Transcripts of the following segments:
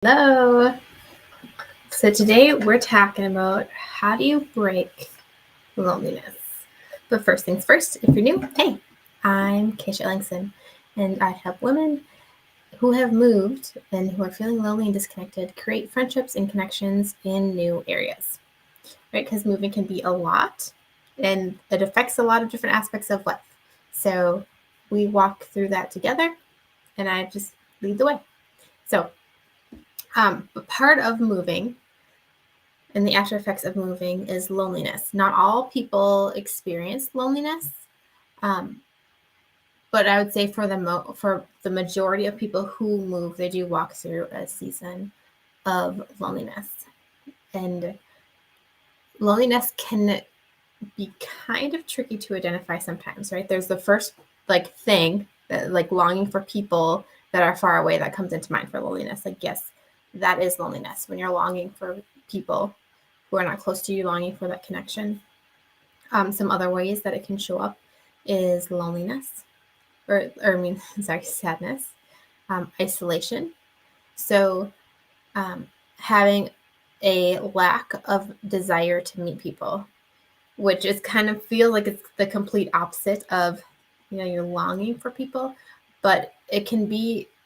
Hello. So today we're talking about how do you break loneliness. But first things first, if you're new, hey, I'm Keisha Ellingson, and I help women who have moved and who are feeling lonely and disconnected create friendships and connections in new areas, right? Because moving can be a lot, and it affects a lot of different aspects of life. So we walk through that together, and I just lead the way. So, but part of moving and the after effects of moving is loneliness. Not all people experience loneliness, but I would say for the majority of people who move, they do walk through a season of loneliness. And loneliness can be kind of tricky to identify sometimes, right? There's the first thing that longing for people that are far away that comes into mind for loneliness. Yes, that is loneliness when you're longing for people who are not close to you, longing for that connection. Some other ways that it can show up is loneliness, sadness, isolation. So having a lack of desire to meet people, which is kind of feel like it's the complete opposite of, you're longing for people, but it can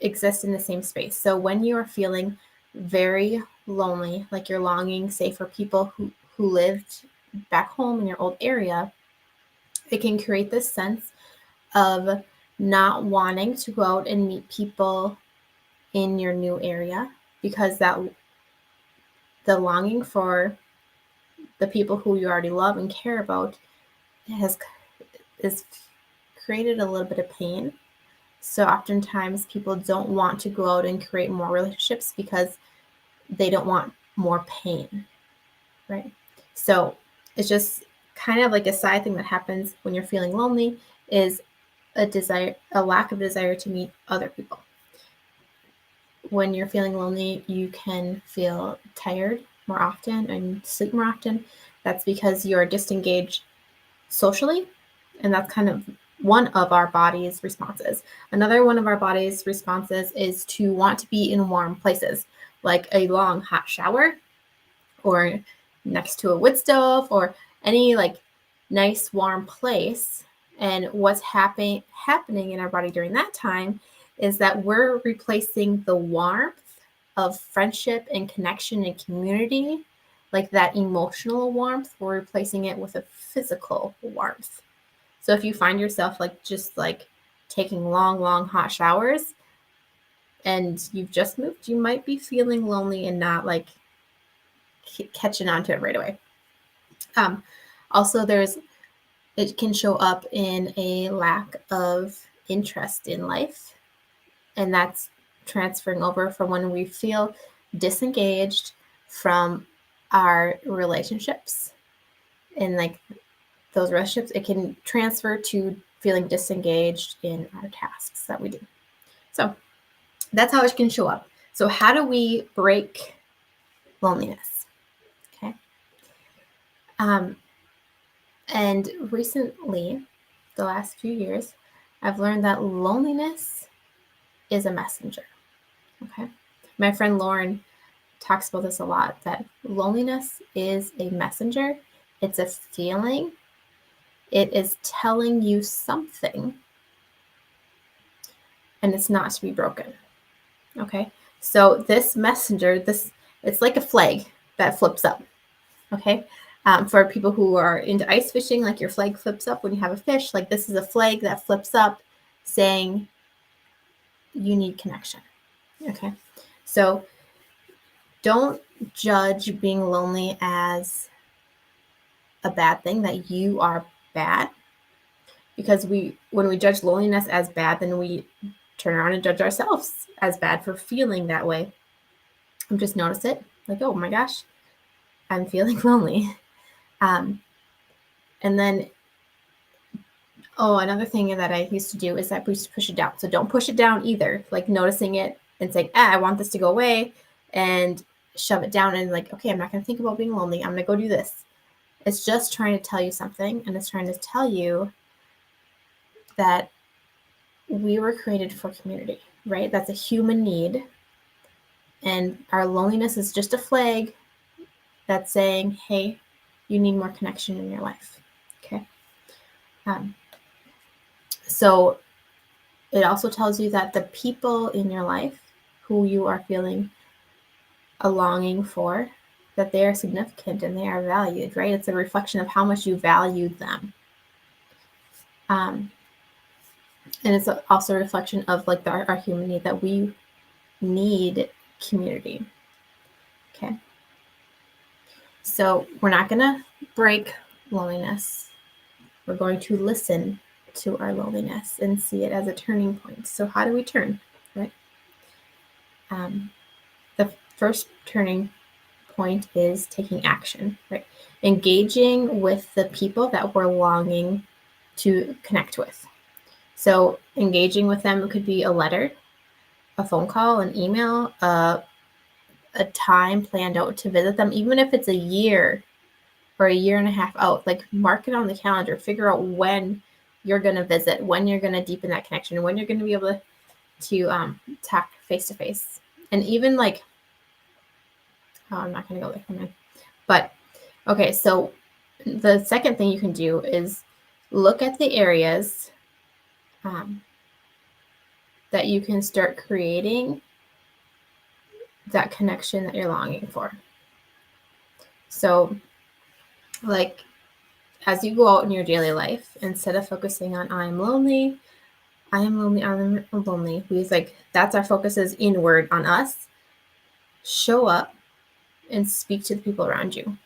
exist in the same space. So when you are feeling very lonely, like you're longing, say, for people who lived back home in your old area, it can create this sense of not wanting to go out and meet people in your new area, because the longing for the people who you already love and care about is created a little bit of pain. So oftentimes people don't want to go out and create more relationships because they don't want more pain, right? So it's just kind of like a side thing that happens when you're feeling lonely is a lack of desire to meet other people. When you're feeling lonely, you can feel tired more often and sleep more often. That's because you're disengaged socially, and that's kind of one of our body's responses. Another one of our body's responses is to want to be in warm places, like a long hot shower, or next to a wood stove, or any nice warm place. And what's happening in our body during that time is that we're replacing the warmth of friendship and connection and community, like that emotional warmth, we're replacing it with a physical warmth. So if you find yourself just taking long hot showers and you've just moved, you might be feeling lonely and not catching on to it right away. Also, it can show up in a lack of interest in life, and that's transferring over from when we feel disengaged from our relationships. And those relationships, it can transfer to feeling disengaged in our tasks that we do. So that's how it can show up. So how do we break loneliness? Okay. And recently, the last few years, I've learned that loneliness is a messenger. Okay. My friend Lauren talks about this a lot, that loneliness is a messenger. It's a feeling. It is telling you something, and it's not to be broken. Okay. So this messenger, it's like a flag that flips up. Okay. For people who are into ice fishing, your flag flips up when you have a fish. This is a flag that flips up saying you need connection. Okay. So don't judge being lonely as a bad thing, that you are bad, because when we judge loneliness as bad, then we turn around and judge ourselves as bad for feeling that way. And just notice it, oh my gosh, I'm feeling lonely. And then, another thing that I used to do is that we used to push it down. So don't push it down either. Noticing it and saying, I want this to go away, and shove it down and okay, I'm not going to think about being lonely. I'm going to go do this. It's just trying to tell you something, and it's trying to tell you that we were created for community, right? That's a human need. And our loneliness is just a flag that's saying, hey, you need more connection in your life. Okay. So it also tells you that the people in your life who you are feeling a longing for, that they are significant and they are valued, right? It's a reflection of how much you value them. And it's also a reflection of like our human need, that we need community. Okay. So we're not going to break loneliness. We're going to listen to our loneliness and see it as a turning point. So how do we turn, right? The first turning point is taking action, right? Engaging with the people that we're longing to connect with. So engaging with them could be a letter, a phone call, an email, a time planned out to visit them, even if it's a year or a year and a half out. Like mark it on the calendar, figure out when you're going to visit, when you're going to deepen that connection, when you're going to be able to talk face to face. And even like, oh, I'm not going to go there for a minute. But okay, so the second thing you can do is look at the areas that you can start creating that connection that you're longing for. So, like, as you go out in your daily life, instead of focusing on I'm lonely, I'm lonely, because like that's our focus is inward on us. Show up and speak to the people around you,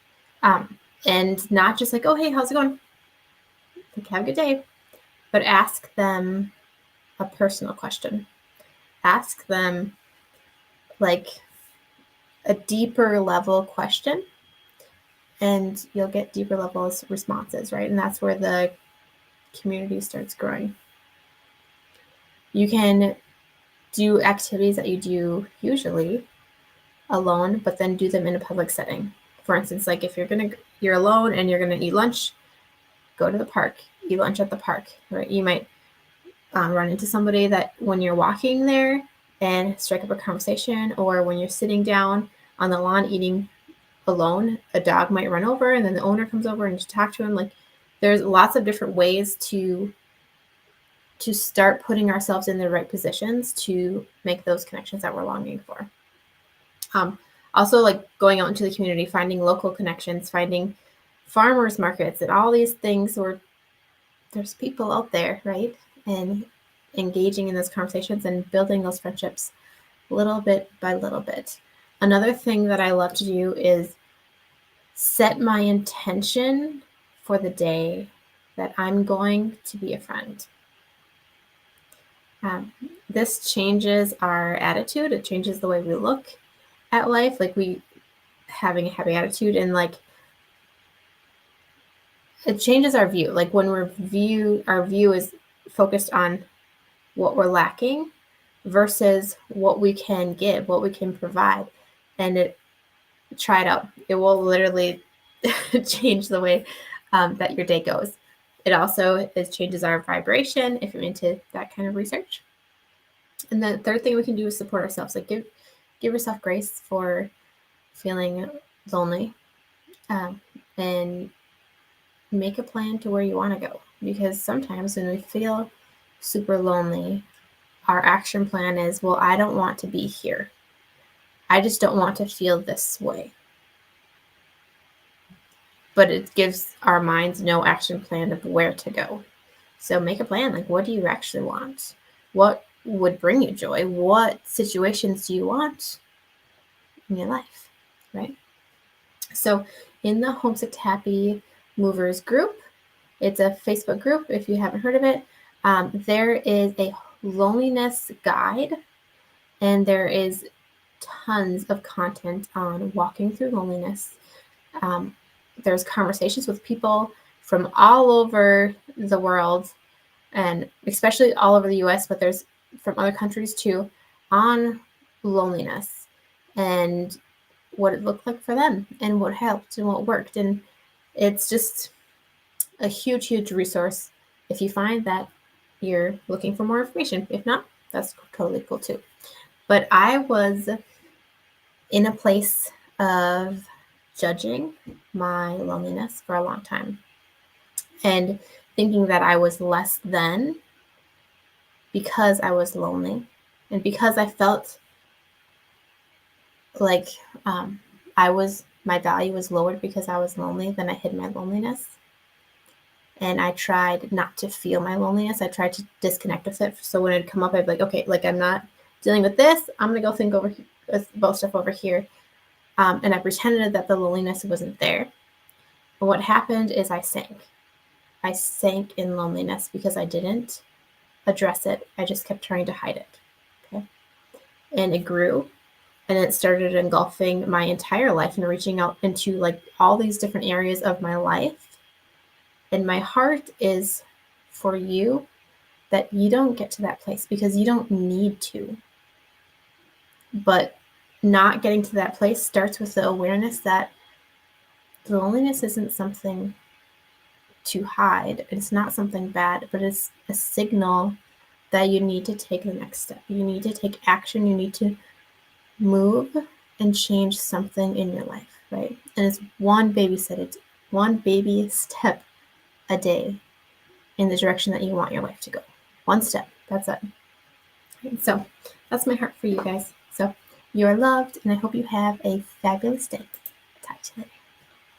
and not just like, oh hey, how's it going? Like, have a good day, but ask them a personal question. Ask them like a deeper level question, and you'll get deeper levels responses, right? And that's where the community starts growing. You can do activities that you do usually alone, but then do them in a public setting. For instance, like if you're alone and you're gonna eat lunch, go to the park, eat lunch at the park, right? You might run into somebody that when you're walking there and strike up a conversation, or when you're sitting down on the lawn eating alone, a dog might run over and then the owner comes over and you talk to him. Like there's lots of different ways to start putting ourselves in the right positions to make those connections that we're longing for. Also, like going out into the community, finding local connections, finding farmers markets, and all these things where there's people out there, right? And engaging in those conversations and building those friendships little bit by little bit. Another thing that I love to do is set my intention for the day that I'm going to be a friend. This changes our attitude. It changes the way we look at life. Like we having a happy attitude, and like it changes our view. Like when our view is focused on what we're lacking versus what we can give, what we can provide. And try it out. It will literally change the way that your day goes. It also changes our vibration if you're into that kind of research. And the third thing we can do is support ourselves. Like give yourself grace for feeling lonely, and make a plan to where you want to go. Because sometimes when we feel super lonely, our action plan is, well, I don't want to be here. I just don't want to feel this way. But it gives our minds no action plan of where to go. So make a plan. Like, what do you actually want? What would bring you joy? What situations do you want in your life, right? So in the Homesick to Happy Movers group, it's a Facebook group if you haven't heard of it. There is a loneliness guide, and there is tons of content on walking through loneliness. There's conversations with people from all over the world, and especially all over the US, but there's from other countries too, on loneliness and what it looked like for them and what helped and what worked. And it's just a huge, huge resource if you find that you're looking for more information. If not, that's totally cool too. But I was in a place of judging my loneliness for a long time and thinking that I was less than because I was lonely and because I felt like my value was lowered because I was lonely. Then I hid my loneliness. And I tried not to feel my loneliness. I tried to disconnect with it. So when it'd come up, I'd be like, okay, like I'm not dealing with this. I'm going to go think about stuff over here. And I pretended that the loneliness wasn't there. But what happened is I sank. I sank in loneliness because I didn't address it. I just kept trying to hide it. Okay. And it grew. And it started engulfing my entire life and reaching out into like all these different areas of my life. And my heart is for you that you don't get to that place because you don't need to. But not getting to that place starts with the awareness that the loneliness isn't something to hide. It's not something bad, but it's a signal that you need to take the next step. You need to take action. You need to move and change something in your life, right? And it's one baby step a day in the direction that you want your life to go. One step. That's it. So that's my heart for you guys. So you are loved, and I hope you have a fabulous day. Talk to you later.